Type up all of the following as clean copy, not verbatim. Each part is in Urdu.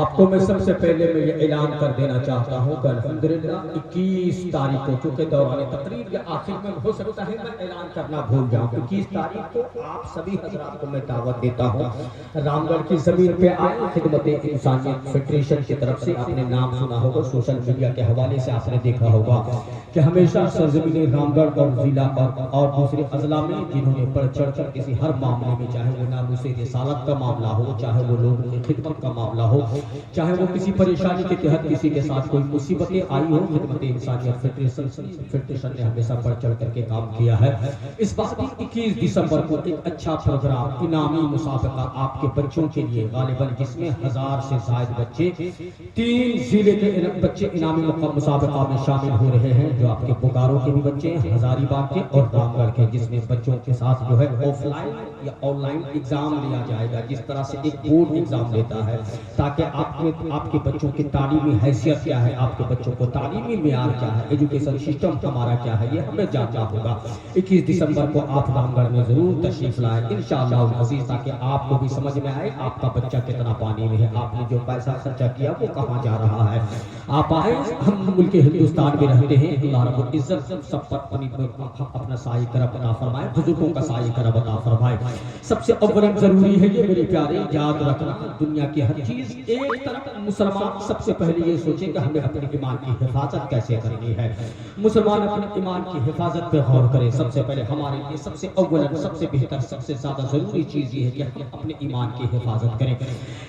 آپ کو میں سب سے پہلے میں یہ اعلان کر دینا چاہتا ہوں کہ الحمدللہ 21 تاریخ کو، چونکہ دوران تقریب یا آخر میں ہو سکتا ہے میں اعلان کرنا بھول جاؤں، 21 تاریخ کو آپ سبھی حضرات کو میں دعوت دیتا ہوں رام گڑھ کی زمین پہ آئے۔ خدمت انسانیت فیڈریشن کی طرف سے آپ نے نام سنا ہوگا، سوشل میڈیا کے حوالے سے آپ نے دیکھا ہوگا کہ ہمیشہ سرزمین رام گڑھ اور ضلع اور دوسرے اضلاع میں جنہوں نے بڑھ چڑھ کر کسی ہر معاملے میں، چاہے وہ ناموس رسالت کا معاملہ ہو، چاہے وہ لوگوں کی خدمت کا معاملہ ہو، چاہے وہ کسی پریشانی کے تحت کسی کے ساتھ کوئی مصیبتیں آئی ہو، خدمت انسانیت فیڈریشن نے ہمیشہ بڑھ چڑھ کر کے کام کیا ہے۔ اس بات 21 دسمبر کو ایک اچھا پروگرام، انعامی مسابقہ آپ کے بچوں کے لیے، غالباً جس میں 1000 سے زائد بچے، 3 ضلع کے بچے انعامی مسابقہ میں شامل ہو رہے ہیں، جو آپ کے بوکارو کے بھی بچے ہیں، ہزاری باغ کے اور رام گڑھ کے، جس میں بچوں کے ساتھ جو ہے آف لائن یا آن لائن ایگزام لیا جائے گا، جس طرح سے ایک بورڈ ایگزام لیتا ہے، تاکہ آپ کے بچوں کی تعلیمی حیثیت کیا ہے، آپ کے بچوں کو تعلیمی معیار کیا ہے، ایجوکیشن سسٹم ہمارا کیا ہے، یہ ہمیں جاننا ہوگا۔ 21 دسمبر کو آپ رام گڑھ میں ضرور تشریف لائیں انشاءاللہ العزیز، تاکہ آپ کو بھی سمجھ میں آئے آپ کا بچہ کتنا پانی میں ہے، آپ نے جو پیسہ خرچہ کیا وہ کہاں جا رہا ہے۔ آپ آئے، ہم ملک ہندوستان میں رہتے ہیں، اللہ رب العزت سب پر اپنا سایہ کرم عطا فرمائے، بزرگوں کا سایہ کرم عطا فرمائے۔ سب سے اولاً ضروری ہے یہ میرے پیارے یاد رکھنا، دنیا کی ہر چیز ایک طرف، مسلمان سب سے پہلے یہ سوچیں کہ ہمیں اپنے ایمان کی حفاظت کیسے کرنی ہے۔ مسلمان اپنے ایمان کی حفاظت پہ غور کریں۔ سب سے پہلے ہمارے لیے سب سے اولاً، سب سے بہتر، سب سے زیادہ ضروری چیز یہ ہے کہ ہم اپنے ایمان کی حفاظت کریں،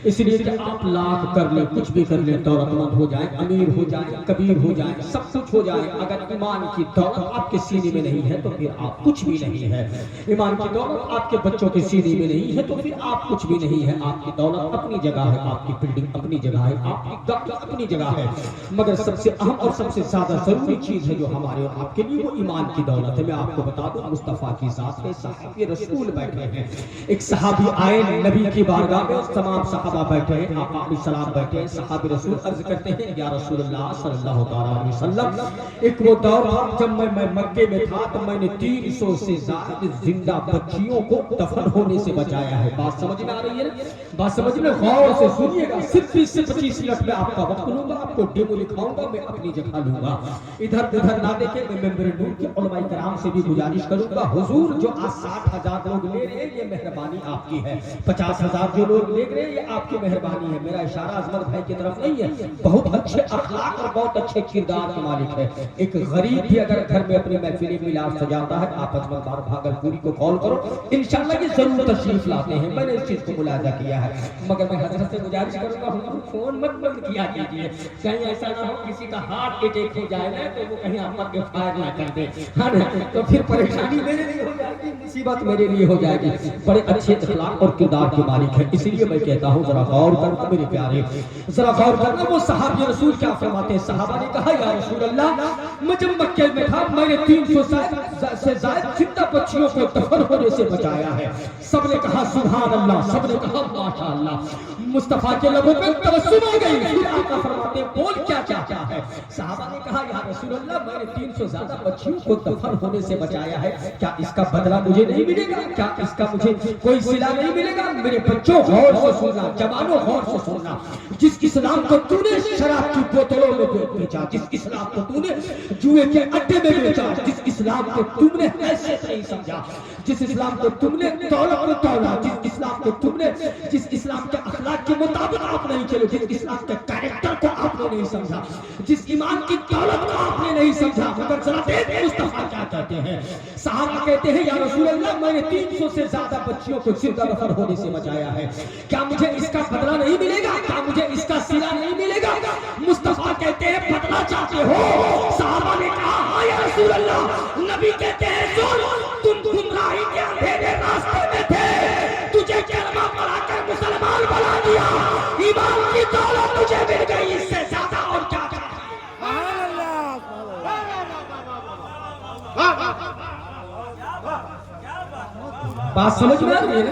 اس لیے کہ آپ لاکھ کر لیں، کچھ بھی کر لیں، دولت مند ہو جائیں، امیر ہو جائیں، کبیر ہو جائیں، سب کچھ ہو جائے، اگر ایمان کی دولت آپ کے سینے میں نہیں ہے تو پھر آپ کچھ بھی نہیں ہے۔ ایمان کی دولت آپ کے بچوں کے سینے میں نہیں ہے تو پھر آپ کچھ بھی نہیں ہے۔ آپ کی دولت اپنی جگہ ہے، آپ کی بلڈنگ اپنی جگہ ہے، آپ کی گاڑی اپنی جگہ ہے، مگر سب سے اہم اور سب سے زیادہ ضروری چیز ہے جو ہمارے اور آپ کے لیے، وہ ایمان کی دولت ہے۔ میں آپ کو بتا دوں، مصطفیٰ کی ذات میں صحابی رسول بیٹھے ہیں، ایک صحابی آئے نبی کی بارگاہ میں، تمام صحابہ بیٹھے ہیں، آقا علیہ السلام بیٹھے ہیں، صحابی رسول عرض کرتے ہیں یا رسول اللہ صلی اللہ علیہ وسلم، ایک وہ دور تھا جب میں مکے میں تھا تو میں نے 300 سے زائد زندہ بچیوں کو دفن ہونے سے بچایا ہے۔ بات سمجھ میں آ رہی ہے؟ بات سمجھ میں غور سے سنیے گا، صرف 20 سے 25 منٹ میں آپ کا وقت لوں گا، آپ کو ڈیمو دکھاؤں گا، میں اپنی جگہ لوں گا، ادھر ادھر نہ دیکھیں۔ میں ممبر نور کے علماء کرام سے بھی گزارش کروں گا، حضور جو آج 60,000 لوگ لے رہے ہیں یہ مہربانی آپ کی ہے، 50,000 جو لوگ لے رہے ہیں یہ آپ کی مہربانی ہے، میرا اشارہ عظمت بھائی کی طرف نہیں ہے، بہت اچھے اخلاق اور بہت اچھے کردار کے مالک ہے۔ ایک غریب بھی اگر گھر میں اپنی محفل میلاد سجاتا ہے، آپ عظمت بار بھاگلپوری کو کال کرو، انشاءاللہ یہ ضرور تشریف لاتے ہیں، میں نے اس چیز کو ملاحظہ کیا ہے، مگر میں حضرت سے گزارش کروں گا حضور فون مت بند کیا کیجیے، کہیں ایسا نہ ہو کسی کا ہارٹ اٹیک ہو جائے نا تو وہ کہیں آپ پر فائر نہ کر دے، تو پھر پریشانی میرے لیے ہو جائے گی، مصیبت میرے لیے ہو جائے گی۔ بڑے اچھے اخلاق اور کردار کے مالک ہیں، اسی لیے میں کہتا ہوں ذرا غور کرنا میرے پیارے، ذرا غور کرنا۔ وہ صحابی رسول کیا فرماتے ہیں؟ صحابہ نے کہا یا رسول اللہ، میں جب مکے میں تھا میں نے 300 سے زائد زندہ بچیوں کو دفن ہونے سے بچایا ہے۔ سب نے کہا سبحان اللہ، سب نے کہا ماشاء اللہ۔ مصطفیٰ کے لبوں پہ تبسم آ گئی، پھر آقا فرماتے ہیں بول کیا چاہتا ہے؟ صحابہ نے کہا یا رسول اللہ، میں نے 300 زیادہ بچیوں کو دفن ہونے سے بچایا ہے، کیا اس کا بدلہ مجھے نہیں ملے گا؟ کیا اس کا مجھے کوئی صلہ نہیں ملے گا؟ میرے بچوں غور سے سننا، جوانوں غور سے سننا، جس اسلام کو تو نے شراب کی بوتلوں میں بیچا، جس اسلام کو تو نے جوئے کے اڈے میں بیچا، جس اسلام کو تم نے حیثیت نہیں سمجھا، جس اسلام کو تم نے دولت کو تولا، جس اسلام کو تم نے، جس اسلام کے اخلاق کے مطابق آپ نہیں چلے، جس اسلام کے کریکٹر کو آپ نے نہیں سمجھا، جس ایمان کی دولت کو آپ نے نہیں سمجھا، مگر ذرا دیکھ مصطفیٰ کیا کہتے ہیں۔ صحابہ کہتے ہیں یا رسول اللہ، میں نے 300 سے زیادہ بچیوں کو زندہ دفن ہونے سے بچایا ہے، کیا مجھے اس کا بدلہ نہیں ملے گا؟ کیا مجھے اس کا صلہ نہیں ملے گا؟ مصطفیٰ کہتے ہیں بدلہ چاہتے ہو؟ صحابہ نے کہا ہاں یا رسول اللہ۔ نبی کہتے ہیں سن، تم گمراہی کے اندھیرے راستے میں تھے، تجھے کلمہ پڑھا کر مسلمان بنا دیا، ایمان کی دولت تجھے مل گئی، اس سے زیادہ اور کیا چاہتا ہے؟ بات سمجھ میں آ رہی ہے نا؟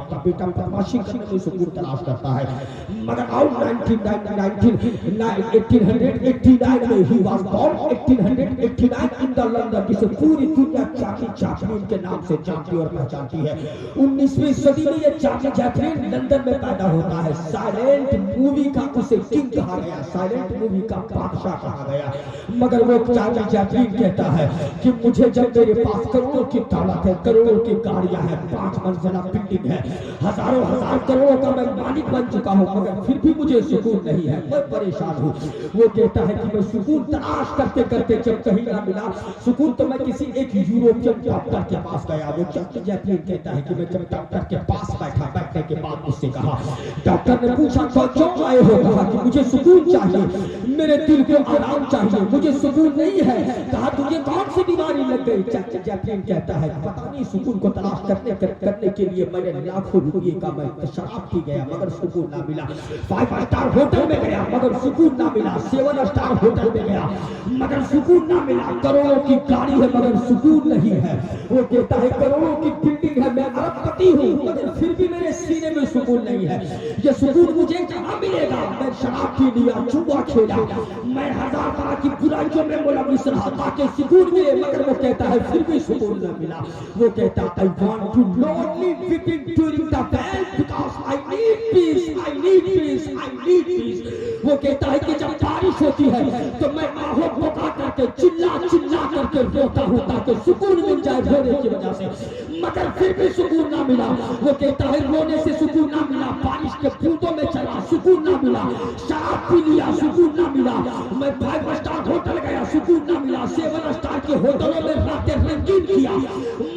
آپ کا بیٹا بدماشی کرنے میں سکون تلاش کرتا ہے. مگر آؤ 1889 میں he was born 1889 in the London جسے پوری دنیا چارلی چیپلن کے نام سے جانتی اور پہچانتی ہے. 19ویں صدی میں یہ چارلی چیپلن لندن میں پیدا ہوتا ہے. سائلنٹ مووی کا اسے کنگ کہا گیا, سائلنٹ مووی کا بادشاہ کہا گیا. مگر وہ چارلی چیپلن کہتا ہے کہ مجھے جب میرے پاس کروڑوں کی دولت ہے, کروڑوں کی گاڑیاں ہیں, 5 منزلہ بلڈنگ ہے, ہزاروں کروڑوں کا میں مالک بن چکا ہوں, مگر پھر بھی مجھے سکون نہیں ہے, میں پریشان ہوں. وہ کہتا ہے کہ میں سکون تلاش کرتے کرتے جب کہیں نہ ملا سکون تو میں کسی ایک یوروپین ڈاکٹر کے پاس گیا. وہ چارلی چیپلن کہتا ہے کہ میں جب ڈاکٹر کے پاس بیٹھا, بیٹھنے کے بعد مجھ سے کہا, ڈاکٹر نے پوچھا کیوں آئے ہو؟ کہا کہ مجھے سکون چاہیے, میرے دل کو آرام چاہیے, مجھے سکون نہیں ہے. کہا تجھے کون سی بیماری لگ گئی؟ چارلی چیپلن کہتا ہے پتہ نہیں, سکون کو تلاش کرنے کے لیے میں نے لاکھوں روپے کا میں شراب پی گیا مگر سکون نہ ملا, 5 اسٹار ہوٹل میں گیا مگر سکون نہ ملا, 7 اسٹار ہوٹل میں گیا مگر سکون نہ ملا, کروڑوں کی گاڑی ہے مگر سکون نہیں ہے. وہ کہتا ہے کروڑوں کی بلڈنگ ہے, میں ارب پتی ہوں مگر پھر بھی میرے سینے میں سکون نہیں ہے. یہ سکون مجھے کہاں ملے گا؟ میں شراب پی لیا, جوا کھیلا, میں 1000 طرح کی برائیوں میں ملوث رہا تاکہ سکون ملے, مگر وہ کہتا ہے پھر بھی سکون نہ ملا. وہ کہتا I want to lonely weeping during the bell because I need peace, I need peace, I need peace. وہ کہتا ہے کہ جب بارش ہوتی ہے تو میں آہو بکا کر کے چلا کر کے روتا ہوں تاکہ سکون مل جائے رونے کی وجہ سے, مگر پھر بھی سکون نہ ملا. وہ کہتا ہے رونے سے سکون نہ ملا, بارش کے بوندوں میں چلا سکون نہ ملا, شراب پی لیا سکون نہ ملا, میں 5 اسٹار ہوٹل گیا سکون نہ ملا, 7 اسٹار کے ہوٹلوں میں راتیں رنگین کیا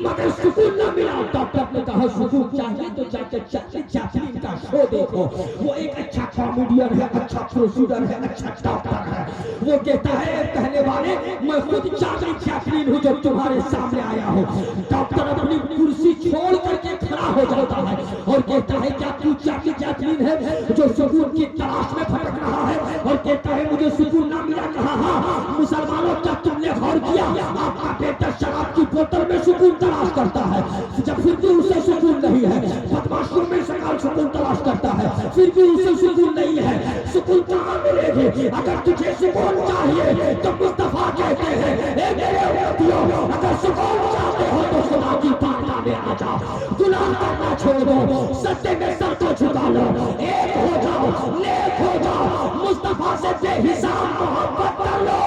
مگر سکون نہ ملا. ڈاکٹر نے کہا سکون چاہیے تو جا کے چارلی چیپلن کا شو دیکھو, وہ ایک اچھا کامیڈین ہے, اچھا پروسیڈر ہے, اچھا ڈاکٹر ہے. وہ کہتا ہے کہنے والے میں خود چارلی چیپلن ہوں جو تمہارے سامنے آیا ہوں. ڈاکٹر اپنی کرسی چھوڑ کر کے کھڑا ہو جاتا ہے اور کہتا ہے کیا تو چارلی چیپلن ہے جو سکون کی تلاش میں بھٹک رہا ہے اور کہتا ہے مجھے سکون نہ ملا؟ کہا ہاں مسلمانوں کیا تم نے غور کیا آپ کا بیٹا شراب کی بوتل میں سکون تلاش کرتا ہے, جب پھر بھی اسے سکون نہیں ہے, بدماشیوں میں سکون تلاش کرتا ہے پھر بھی اسے سکون نہیں ہے. سکون کہاں ملے گی؟ اگر تجھے سکون چاہیے تو مصطفیٰ کہتے ہیں اے میرے امتیوں اگر سکون چاہتے ہو تو خدا کی بارگاہ میں آ جاؤ, گناہ کرنا چھوڑ دو, سجدے میں سر کو جھکا لو, ایک ہو جاؤ, نیک ہو جاؤ, مصطفیٰ سے بے حساب محبت کر لو,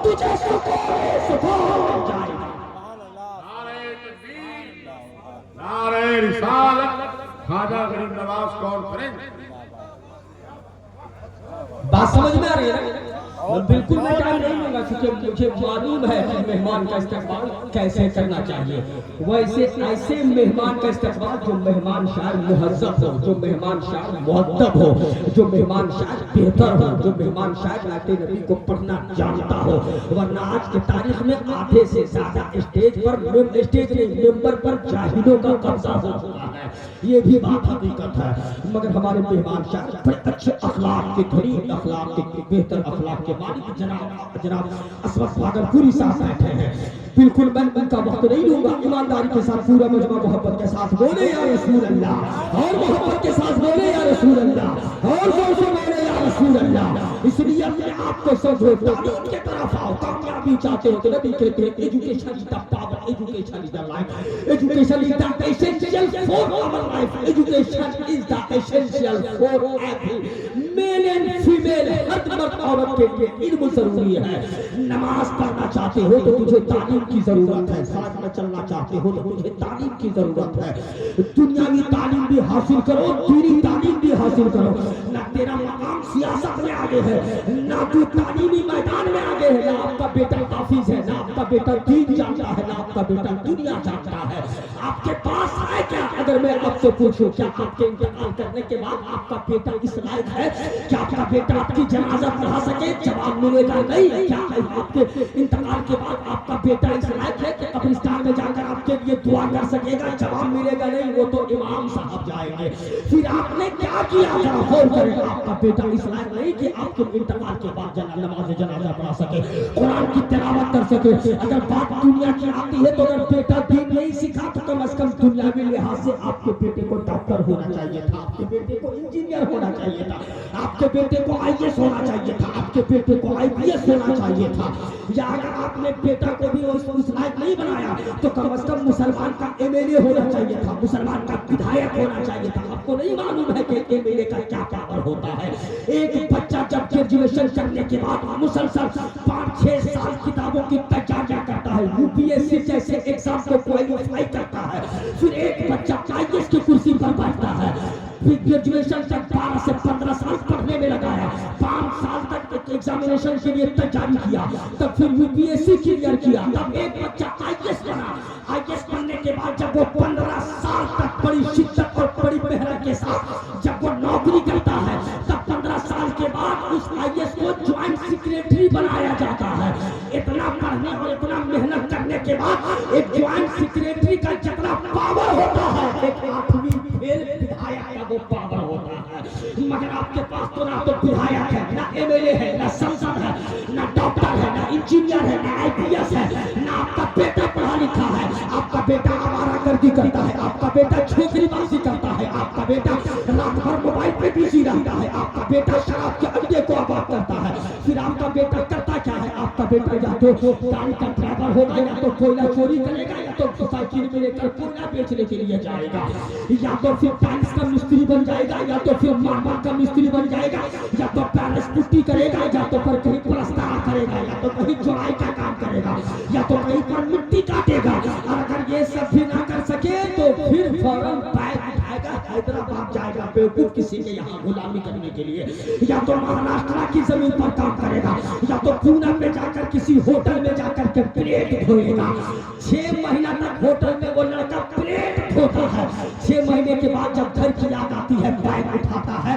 تجھے سکون مل جائے. نعرہ رسالت خواجہ غریب نواز کانفرنس. بات سمجھ میں آ رہی ہے؟ میں بالکل میں ٹائم نہیں لوں گا کیونکہ مجھے معلوم ہے کہ مہمان کا استقبال کیسے کرنا چاہیے. ویسے ایسے مہمان کا استقبال جو مہمان شاعر مہذب ہو, جو مہمان شاعر مؤدب ہو, جو مہمان شاعر بہتر ہو, جو مہمان شاعر نعت نبی کو پڑھنا جانتا ہو. ورنہ آج کی تاریخ میں آدھے سے زیادہ ممبر پر جاہلوں کا قبضہ ہو چکا ہے, یہ بھی بات حقیقت ہے. مگر ہمارے مہمان شاعر بڑے اچھے اخلاق کے, غریب اخلاق کے, بہتر اخلاق کے مالک جناب اسود بھاگلپوری صاحب بیٹھے ہیں. بالکل میں ان کا وقت نہیں لوں گا, ایمانداری کے ساتھ پورا مجمع محبت کے ساتھ بولے یا رسول اللہ, اور محبت کے ساتھ بولے یا رسول اللہ, اور زور سے بولے یا رسول اللہ. اس لیے اپنے آپ کو سمجھو, تعلیم کی طرف آؤ, کامیابی چاہتے ہو تو نبی کہتے ہیں education is the power, education is the life, education is the essential for our life, education is the essential for every male and female, ہر مرد عورت کے لیے علم ضروری ہے. نماز پڑھنا چاہتے ہو تو تجھے تعلیم کی ضرورت ہے, ساتھ میں چلنا چاہتے ہو تو تجھے تعلیم کی ضرورت ہے. دنیاوی تعلیم بھی حاصل کرو, دینی تعلیم بھی حاصل کرو. نہ تیرا مقام سیاست میں آگے ہے, نہ تو تعلیمی میدان میں آگے ہے, نہ آپ کا بیٹا حافظ ہے, نہ آپ کا بیٹا دین جانتا ہے, نہ آپ کا بیٹا دنیا جانتا ہے. آپ کے پاس ہے کیا؟ اگر میں آپ سے پوچھوں کیا آپ کے انتقال کرنے کے بعد آپ کا بیٹا اس لائق ہے کیا آپ کا بیٹا آپ کی جنازہ پڑھا سکے؟ جواب ملے گا نہیں. کیا آپ کے انتقال کے بعد آپ کا بیٹا اس لائق ہے کہ قبرستان میں جا کر آپ کے لیے دعا کر سکے گا؟ جواب ملے گا نہیں، وہ تو امام صاحب جائیں گے۔ پھر آپ نے کیا کیا؟ ذرا غور کریں۔ آپ کا بیٹا اس لائق نہیں کہ آپ کے انتقال کے بعد نماز جنازہ پڑھا سکے، قرآن کی تلاوت کر سکے۔ اگر بات دنیا کی آتی ہے تو اگر بیٹا دین نہیں سیکھا تو کم از کم دنیاوی لحاظ سے آپ کے بیٹے کو ڈاکٹر ہونا چاہیے تھا، آپ کے بیٹے کو انجینئر ہونا چاہیے تھا، آپ کے بیٹے کو آئی ایس ہونا چاہیے تھا، آپ کے بیٹے کو آئی پی ایس ہونا چاہیے تھا۔ یا اگر آپ نے بیٹا کو بھی اس لائق نہیں بنایا تو کم از کم مسلمان کا ایم ایل اے ہونا چاہیے تھا، مسلمان کا ودھایک ہونا چاہیے تھا۔ آپ کو نہیں معلوم ہے کہ ایم ایل اے کا کیا پاور ہوتا ہے؟ ایک بچہ جب گریجویشن کرنے کے بعد مسلسل 5-6 سال کتابوں کی تیاریاں کرتا ہے، یو پی ایس سی جیسے ایگزام کو کوالیفائی کرتا ہے، پھر ایک بچہ آئی ایس کی کرسی پر بیٹھتا ہے، پھر گریجویشن تک 12 سے 15 سال پڑھنے میں لگایا، 5 سال تک ایگزامینیشن کے لیے تیاری کیا، تب پھر U P S C clear کیا، تب ایک بچہ آئی ایس بنا۔ آئی ایس بننے کے بعد جب وہ 15 سال تک بڑی شدت اور بڑی محنت کے ساتھ جب وہ نوکری کرتا ہے، تب 15 سال کے بعد اس آئی ایس کو جوائنٹ سیکریٹری بنایا جاتا ہے۔ اتنا پڑھنے اور اتنا محنت کرنے کے بعد ایک جوائنٹ سیکریٹری کا جتنا پاور ہوتا ہے ایک 8ویں فیل ودھایک کا وہ پاور ہوتا ہے۔ مگر آپ کے پاس تو نہ تو ودھایک ہے، نہ ایم ایل اے ہے، نہ سنسد ہے، نہ ڈاکٹر ہے، نہ انجینئر ہے، نہ آئی پی ایس ہے، نہ آپ کا بیٹا پڑھا لکھا ہے۔ آپ کا بیٹا آوارہ گردی کرتا ہے، آپ کا بیٹا چھوکری بازی کرتا ہے، آپ کا بیٹا رات بھر موبائل پہ بزی رہتا ہے، آپ کا بیٹا شراب کے اڈے کو آباد کرتا ہے۔ پھر آپ کا بیٹا کرتا کیا ہے؟ آپ کا بیٹا یا تو گاڑی کا ڈرائیور ہوگا، یا تو کوئلہ چوری کرے گا، یا تو سائیکل میں لے کر کوئلہ بیچنے کے لیے جائے گا، یا تو پھر ٹائلس کا مستری بن جائے گا، یا تو پھر ماربل کا مستری بن جائے گا، یا تو پیرس پٹی کرے گا، یا تو پھر کہیں پلستر کرے گا، یا تو کہیں جوڑائی کا کام کرے گا، یا تو کہیں پر مٹی کاٹے گا۔ اور اگر یہ سب بھی نہ کر سکے تو پھر فوراً بیگ اٹھائے گا، حیدرآباد جائے گا بیوقوف کسی کے یہاں غلامی کرنے کے لیے، یا تو مہاراشٹر کی زمین پر کام کرے گا، یا تو پونا میں جا کر کسی ہوٹل میں جا کر کے پلیٹ دھوئے گا۔ 6 مہینہ تک ہوٹل میں وہ لڑکا پلیٹ دھوتا ہے، 6 مہینے کے بعد جب گھر کی یاد آتی ہے بیگ اٹھاتا ہے،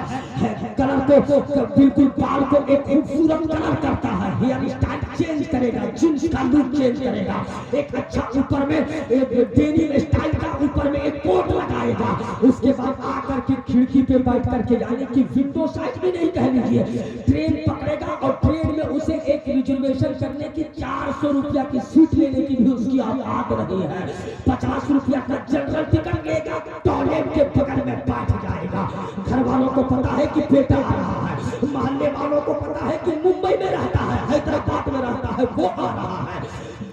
کلر کو بالکل بال کو ایک خوبصورت کلر کرتا ہے، ہیئر اسٹائل چینج کرے گا، جینس کا لک چینج کرے گا، ایک اچھا اوپر میں ڈینم اسٹائل کا اوپر میں ایک کوٹ لگائے گا۔ اس کے بعد آ کر کے کھڑکی پہ بیٹھ کر کے، یعنی کہ ونڈو سائڈ بھی نہیں کہہ لیجیے، ٹرین پکڑے گا اور ٹرین میں اسے ایک ریزرویشن کرنے کی 400 روپیہ کی سیٹ لینے کی بھی اس کی عادت رہی ہے، 50 روپیہ کا جنرل ٹکٹ لے گا، ٹوائلٹ کے بغل میں بیٹھ جائے گا۔ گھر والوں کو پتا ہے کہ بیٹا آ رہا ہے، محلے والوں کو پتا ہے کہ ممبئی میں رہتا ہے، حیدرآباد میں رہتا ہے، وہ آ رہا ہے،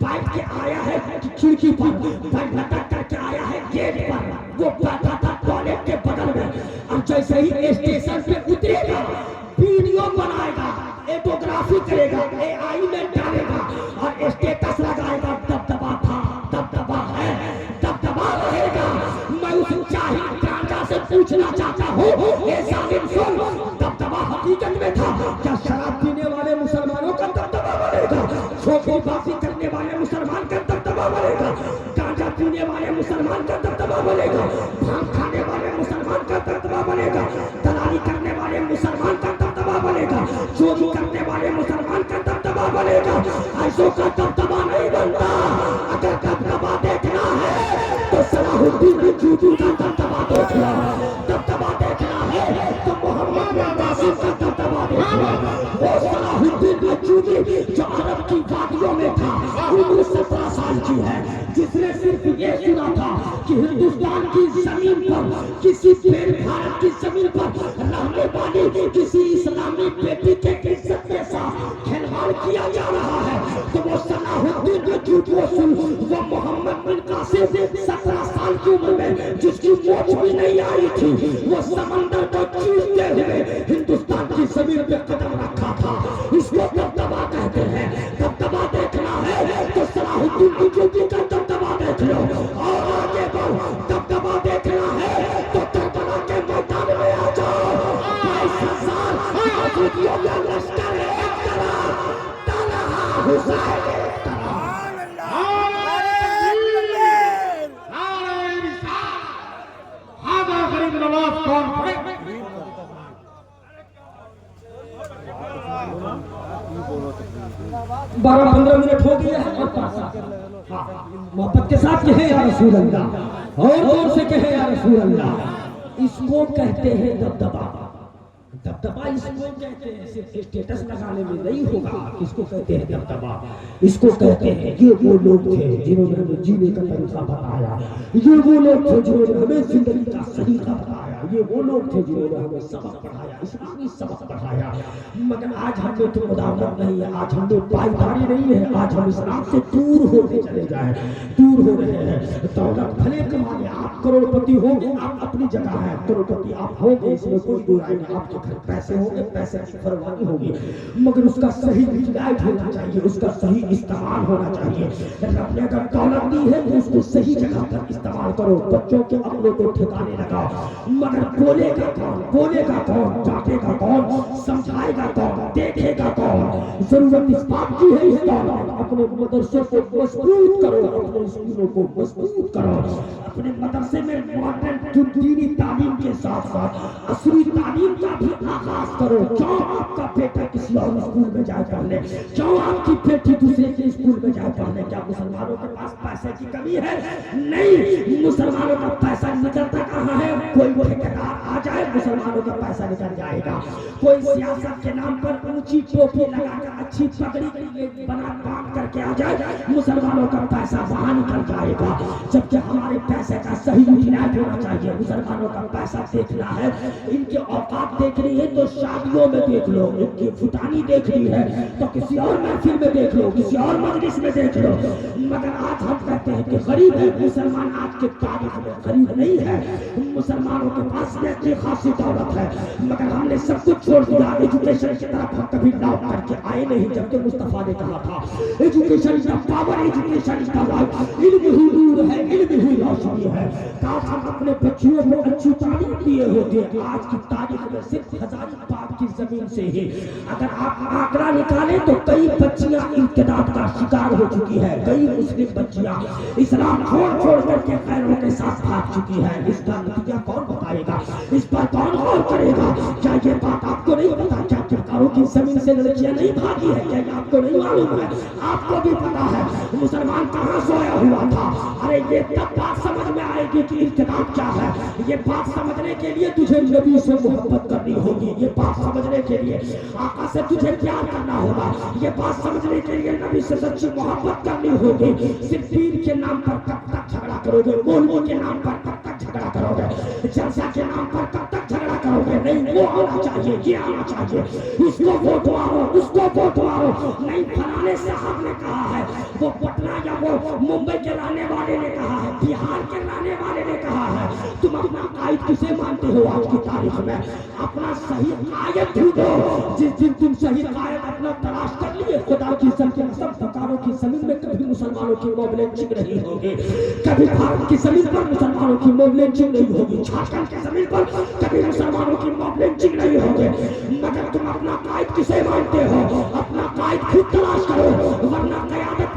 بیٹھ کے آیا ہے کھڑکی پر، لٹک کر کے آیا ہے گیٹ پر، وہ بیٹھا تھا ٹوائلٹ کے بغل میں، اور جیسے ہی اسٹیشن پہ اترے گا ویڈیو بنائے گا، ایٹوگرافی کرے گا، اے آئی میں ڈالے گا اور اسٹیٹس لگائے گا، دبدبا تھا، دبدبا ہے، دبدبا رہے گا۔ میں اس جاہل گانجا سے پوچھنا چاہتا ہوں، اے ظالم سن، دبدبا حقیقت میں تھا کیا شراب پینے والے مسلمانوں کا دبدبا بنے گا؟ چھوکری بازی کرنے والے مسلمان کا دبدبا بنے گا؟ گانجا پینے والے مسلمان کا دبدبا بنے گا؟ بھانگ کھانے والے مسلمان کا دبدبا بنے گا؟ دلالی کرنے والے مسلمان کا دبدبا بنے گا؟ چوری کرنے والے مسلمان کا دبدبا بنے گا؟ ایسوں کا دبدبا نہیں بنتا۔ اگر دبدبا دیکھنا ہے تو صلاح الدین ایوبی کا دبدبا دیکھنا، دبدبا دیکھنا ہے تو محمد بن قاسم کا دبدبا دیکھنا۔ وہ صلاح الدین ایوبی جو عرب کی وادیوں میں تھا، عمر 17 سال کی ہے، جس نے صرف یہ سنا تھا کہ ہندوستان کی زمین پر کسی پیر بھارت کی زمین پر رہنے والی کسی اسلامی بیٹی کے عزت کے ساتھ کھلواڑ کیا جا رہا ہے، تو وہ صلاح الدین ایوبی وہ محمد بن قاسم 17 سال کی عمر میں جس کی موچ بھی نہیں آئی تھی، وہ سمندر کو چیرتے ہوئے ہندوستان کی زمین پہ قدم رکھا تھا۔ اس کو دبدبا کہتے ہیں۔ دبدبا دیکھنا ہے تو صلاح الدین ایوبی کا دبدبا دیکھ لو، اور آگے بڑھ۔ دبدبا دیکھنا ہے تو کربلا کے میدان میں آ جاؤ، 22,000 یہودیوں کا لشکر ہے ایک طرف، طلحہ حسین ایک طرف۔ نواز کانفرنس 12-15 منٹ ہو گئے ہیں اور 5 ہاں محبت کے ساتھ کہیں یا رسول اللہ، اور زور سے کہیں یا رسول اللہ۔ اس کو کہتے ہیں دبدبا۔ دبدبا اس کو کہتے ہیں، صرف اسٹیٹس لگانے میں نہیں ہوگا، اس کو کہتے ہیں دبدبا۔ اس کو کہتے ہیں یہ وہ لوگ تھے جنہوں نے ہمیں جینے کا طریقہ بتایا، یہ وہ لوگ تھے جنہوں نے ہمیں زندگی کا طریقہ بتایا، یہ وہ لوگ تھے جنہوں نے ہمیں سبق پڑھایا، اسلامی سبق پڑھایا۔ مگر آج ہم میں تو مداوت نہیں ہے، آج ہم میں پائیداری نہیں ہے، آج ہم اسلام سے دور ہوتے چلے جائیں، دور ہو رہے ہیں۔ دولت بھلے کما لیں، آپ کروڑ پتی ہوں گے، آپ اپنی جگہ ہے، کروڑ پتی آپ ہوں گے، اس میں کوئی دو رائے نہیں۔ آپ کے گھر پیسے ہوں گے، پیسے کی فروانی ہوگی، مگر اس کا صحیح یوٹیلائز ہونا چاہیے، اس کا صحیح استعمال ہونا چاہیے۔ رب نے اگر دولت دی ہے تو اس کو صحیح جگہ پر استعمال کرو، بچوں کے عقلوں کو ٹھکانے لگاؤ۔ مگر بولے گا کون، بولے گا کون، ڈانٹے گا کون، سمجھائے گا کون، دیکھے گا کون؟ ضرورت اس بات کی ہے اس دولت اپنے مدرسوں کو مضبوط کرو، اپنے اسکولوں کو مضبوط کرو، اپنے مدرسے میں ماڈرن دینی تعلیم کے ساتھ ساتھ عصری تعلیم کا بھی آغاز کرو۔ کیوں آپ کا بیٹا کسی اور اسکول میں جائے پڑھنے، کیوں آپ کی بیٹی دوسرے کے اسکول میں جائے پڑھنے؟ کیا مسلمانوں کے پاس پیسے کی کمی ہے؟ نہیں، مسلمانوں کا پیسہ نکلتا کہاں ہے؟ کوئی ٹھیکیدار آ جائے مسلمانوں کا پیسہ نکل جائے گا، کوئی سیاست کے نام پر اونچی ٹوپی لگا کر اچھی پگڑی بنا باندھ کر کے آ جائے، مسلمانوں کا پیسہ وہاں نکل جائے گا۔ جبکہ ہمارے پیسے کا صحیح یوٹیلائز ہونا چاہیے۔ مسلمانوں کا پیسہ دیکھنا ہے، ان کے اوقات دیکھنی ہے تو شادیوں میں دیکھ لو، ان کی فٹانی دیکھنی ہے تو کسی اور محفل میں دیکھ لو، کسی اور مجلس میں دیکھ لو۔ مگر آج ہم کہتے ہیں کہ غریب ہے مسلمان، آج کے تاریخ میں غریب نہیں ہے، مسلمانوں کے پاس میں اچھی خاصی دولت ہے، مگر ہم نے سب کچھ چھوڑ دیا۔ ایجوکیشن کی طرف ہم کبھی لوٹ کر کے آئے نہیں، جبکہ مصطفیٰ نے کہا تھا ایجوکیشن کا پاور، ایجوکیشن کا رائٹ، علم ہی نور ہے، علم ہی روشنی ہے۔ کاش ہم اپنے بچیوں کو اچھی تعلیم دیے ہوتے۔ آج کی تاریخ میں صرف ہزاریباغ کی زمین سے ہی اگر آپ آنکڑا نکالیں تو کئی بچیاں ارتداد کا شکار ہو چکی ہے، کئی مسلم بچیاں اسلام چھوڑ کر کے غیروں کے ساتھ بھاگ چکی ہے۔ اس کا نتیجہ کون بتائے گا؟ اس پر کون غور کرے گا؟ کیا یہ بات آپ کو نہیں پتا؟ کیا سرکاروں کی زمین سے لڑکیاں نہیں بھاگی ہے؟ کیا یہ آپ کو نہیں معلوم ہے؟ آپ کو بھی پتا ہے مسلمان کہاں سویا ہوا تھا۔ ارے یہ تب بات سمجھ میں آئے گی کہ ارتداد کیا ہے۔ یہ بات سمجھنے کے لیے تجھے نبی سے محبت کرنی ہوگی، یہ بات سمجھنے کے لیے آقا سے تجھے پیار کرنا ہوگا، یہ بات سمجھنے کے لیے نبی سے سچی محبت کرنی ہوگی۔ صرف پیر کے نام پر کب تک جھگڑا کرو گے؟ مولوی کے نام پر کب تک جھگڑا کرو گے؟ جلسہ کے نام پر کب تک جھگڑا کرو گے؟ نہیں، وہ آنا چاہیے، یہ آنا چاہیے، اس کو ووٹ مارو، اس کو ووٹ مارو۔ نہیں، فلانے صاحب نے کہا ہے، وہ پٹنہ یا وہ ممبئی کے رہنے والے نے کہا ہے، بہار کے رہنے والے نے کہا ہے۔ تم اپنا قائد کسے مانتے ہو آج کی تاریخ میں؟ اپنا صحیح قائد ڈھونڈو۔ جس دن تم صحیح قائد اپنا تلاش کر لیے، خدا کی قسم سرکاروں کی زمین میں کبھی مسلمانوں کی موب لنچنگ نہیں ہوگی، کبھی بھارت کی زمین پر مسلمانوں کی موب لنچنگ نہیں ہوگی، جھارکھنڈ کی زمین پر کبھی مسلمانوں کی موب لنچنگ نہیں ہوگی۔ مگر تم اپنا قائد کسے مانتے ہو؟ اپنا قائد خود تلاش کرو، ورنہ قیادت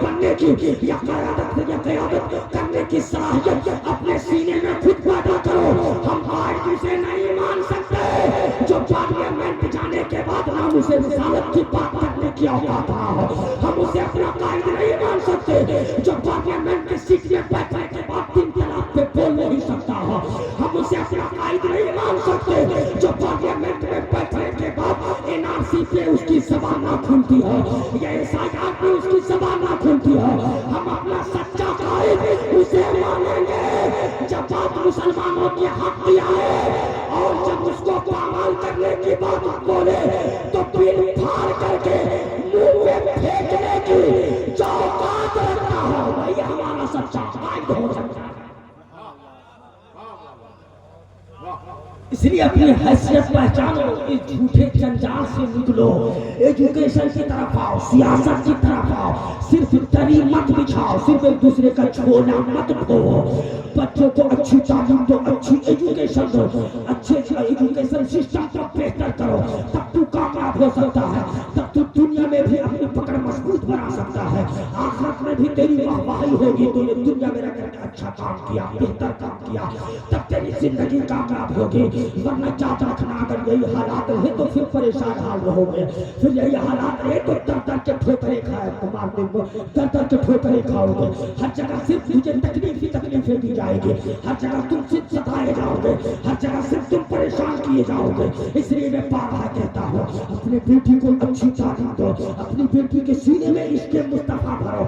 بننے کی یا قیادت کرنے کی صلاحیت اپنے سینے میں خود پیدا کرو۔ ہم قائد کسے نہیں مان سکتے جو پارلیمنٹ جانے کے بعد ہم اسے رسالت کی بات کرنے کی اوقات رہا ہو۔ ہم اسے اپنا قائد نہیں مان سکتے جو پارلیمنٹ کی سیٹ میں بیٹھنے کے بعد 3 طلاق پہ بول نہیں سکتا ہو۔ ہم اسے اپنا قائد نہیں مان سکتے جو پارلیمنٹ میں بیٹھنے کے بعد NRC پہ اس کی زبان نہ کھلتی ہو یا عیسائیات پہ اس کی زبان نہ کھلتی ہو۔ ہم اپنا سچا قائد اسے مانیں گے جب بات مسلمانوں کے حق کی آئے، اور جب اس کو پامال کرنے کی بات بولے تو پھر پھاڑ کر کے منہ پہ پھینکنے کی جو اوقات رکھتا ہو وہی ہمارا سچا قائد ہو سکتا ہے۔ اس لیے اپنی حیثیت پہچانو، اس جھوٹے جنجال سے نکلو، ایجوکیشن کی طرف آؤ، سیاست کی طرف آؤ، صرف دری مت بچھاؤ، صرف ایک دوسرے کا چھولا مت ڈھوؤ۔ بچوں کو اچھی تعلیم دو، اچھی ایجوکیشن دو، اچھے ایجوکیشن سسٹم کو بہتر کرو، تب تو کامیاب ہو سکتا ہے، تب تو دنیا میں بھی اپنی پکڑ مضبوط بنا سکتا ہے، آخرت میں بھی تیری واہواہی ہوگی، تو دنیا میں رہ کر اچھا کام کیا بہتر کام کیا تب تیری زندگی کامیاب ہوگی ورنہ یاد رکھنا اگر یہی حالات رہے تو پھر پریشان حال رہو گے پھر یہی حالات رہے تو در در کے ٹھوکریں کھائے مارتے در در کے ٹھوکریں کھاؤ گے ہر جگہ صرف تجھے تکلیفیں دی جائے گی ہر جگہ تم صرف ستائے جاؤ گے ہر جگہ صرف تم پریشان کیے جاؤ گے اس لیے میں بار کہتا ہوں اپنی بیٹی کو اچھی تعلیم دو اپنی بیٹی کے سینے میں عشق مصطفیٰ بھرو